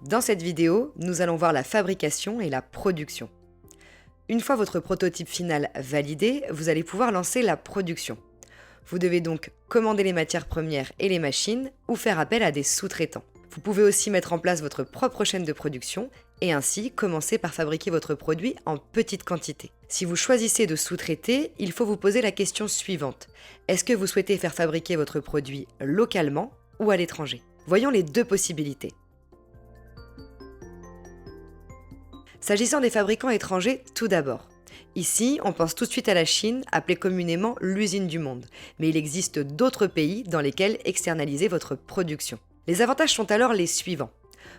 Dans cette vidéo, nous allons voir la fabrication et la production. Une fois votre prototype final validé, vous allez pouvoir lancer la production. Vous devez donc commander les matières premières et les machines ou faire appel à des sous-traitants. Vous pouvez aussi mettre en place votre propre chaîne de production et ainsi commencer par fabriquer votre produit en petite quantité. Si vous choisissez de sous-traiter, il faut vous poser la question suivante. Est-ce que vous souhaitez faire fabriquer votre produit localement ou à l'étranger? Voyons les deux possibilités. S'agissant des fabricants étrangers, tout d'abord. Ici, on pense tout de suite à la Chine, appelée communément l'usine du monde. Mais il existe d'autres pays dans lesquels externaliser votre production. Les avantages sont alors les suivants.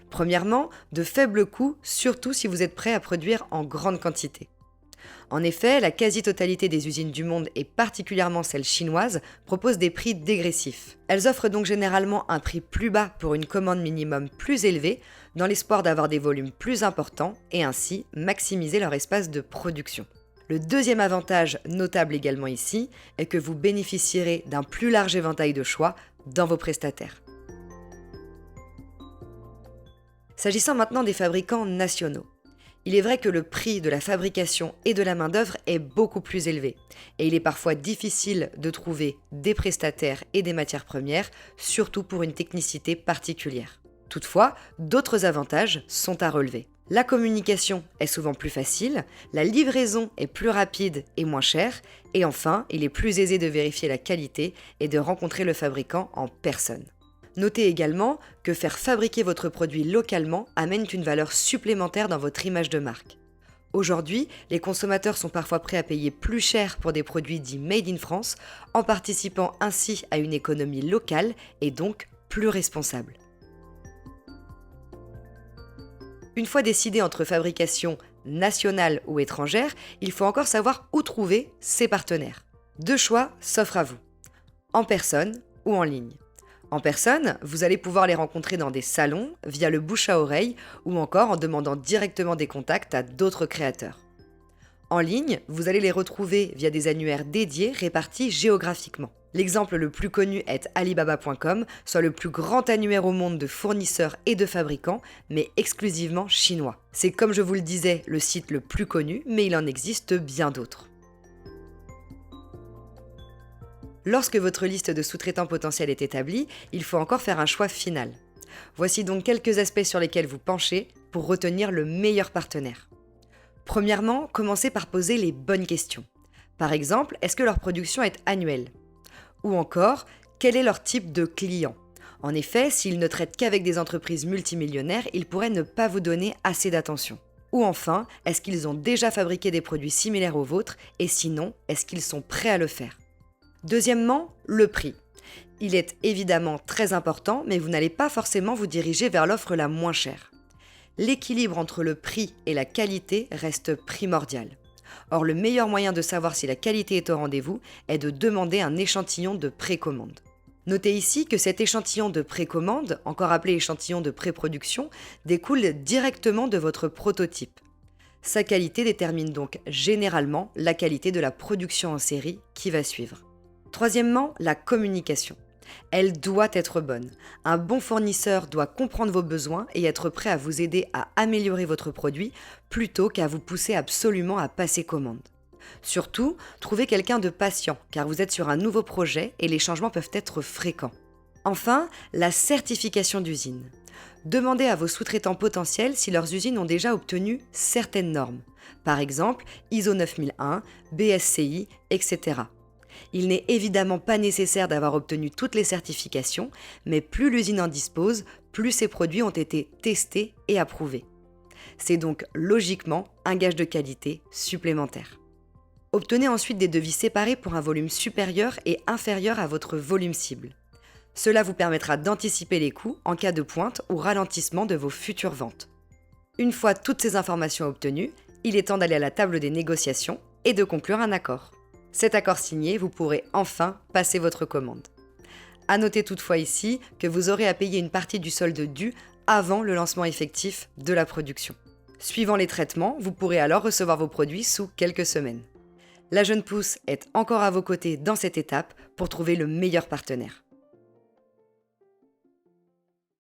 Premièrement, de faibles coûts, surtout si vous êtes prêt à produire en grande quantité. En effet, la quasi-totalité des usines du monde, et particulièrement celles chinoises, proposent des prix dégressifs. Elles offrent donc généralement un prix plus bas pour une commande minimum plus élevée, dans l'espoir d'avoir des volumes plus importants et ainsi maximiser leur espace de production. Le deuxième avantage notable également ici est que vous bénéficierez d'un plus large éventail de choix dans vos prestataires. S'agissant maintenant des fabricants nationaux. Il est vrai que le prix de la fabrication et de la main-d'œuvre est beaucoup plus élevé, et il est parfois difficile de trouver des prestataires et des matières premières, surtout pour une technicité particulière. Toutefois, d'autres avantages sont à relever. La communication est souvent plus facile, la livraison est plus rapide et moins chère, et enfin, il est plus aisé de vérifier la qualité et de rencontrer le fabricant en personne. Notez également que faire fabriquer votre produit localement amène une valeur supplémentaire dans votre image de marque. Aujourd'hui, les consommateurs sont parfois prêts à payer plus cher pour des produits dits Made in France, en participant ainsi à une économie locale et donc plus responsable. Une fois décidé entre fabrication nationale ou étrangère, il faut encore savoir où trouver ses partenaires. Deux choix s'offrent à vous, en personne ou en ligne. En personne, vous allez pouvoir les rencontrer dans des salons, via le bouche à oreille ou encore en demandant directement des contacts à d'autres créateurs. En ligne, vous allez les retrouver via des annuaires dédiés répartis géographiquement. L'exemple le plus connu est Alibaba.com, soit le plus grand annuaire au monde de fournisseurs et de fabricants, mais exclusivement chinois. C'est comme je vous le disais, le site le plus connu, mais il en existe bien d'autres. Lorsque votre liste de sous-traitants potentiels est établie, il faut encore faire un choix final. Voici donc quelques aspects sur lesquels vous penchez pour retenir le meilleur partenaire. Premièrement, commencez par poser les bonnes questions. Par exemple, est-ce que leur production est annuelle? Ou encore, quel est leur type de client? En effet, s'ils ne traitent qu'avec des entreprises multimillionnaires, ils pourraient ne pas vous donner assez d'attention. Ou enfin, est-ce qu'ils ont déjà fabriqué des produits similaires aux vôtres? Et sinon, est-ce qu'ils sont prêts à le faire? Deuxièmement, le prix. Il est évidemment très important, mais vous n'allez pas forcément vous diriger vers l'offre la moins chère. L'équilibre entre le prix et la qualité reste primordial. Or, le meilleur moyen de savoir si la qualité est au rendez-vous est de demander un échantillon de précommande. Notez ici que cet échantillon de précommande, encore appelé échantillon de pré-production, découle directement de votre prototype. Sa qualité détermine donc généralement la qualité de la production en série qui va suivre. Troisièmement, la communication. Elle doit être bonne. Un bon fournisseur doit comprendre vos besoins et être prêt à vous aider à améliorer votre produit plutôt qu'à vous pousser absolument à passer commande. Surtout, trouvez quelqu'un de patient car vous êtes sur un nouveau projet et les changements peuvent être fréquents. Enfin, la certification d'usine. Demandez à vos sous-traitants potentiels si leurs usines ont déjà obtenu certaines normes. Par exemple, ISO 9001, BSCI, etc. Il n'est évidemment pas nécessaire d'avoir obtenu toutes les certifications, mais plus l'usine en dispose, plus ses produits ont été testés et approuvés. C'est donc logiquement un gage de qualité supplémentaire. Obtenez ensuite des devis séparés pour un volume supérieur et inférieur à votre volume cible. Cela vous permettra d'anticiper les coûts en cas de pointe ou ralentissement de vos futures ventes. Une fois toutes ces informations obtenues, il est temps d'aller à la table des négociations et de conclure un accord. Cet accord signé, vous pourrez enfin passer votre commande. À noter toutefois ici que vous aurez à payer une partie du solde dû avant le lancement effectif de la production. Suivant les traitements, vous pourrez alors recevoir vos produits sous quelques semaines. La Jeune Pousse est encore à vos côtés dans cette étape pour trouver le meilleur partenaire.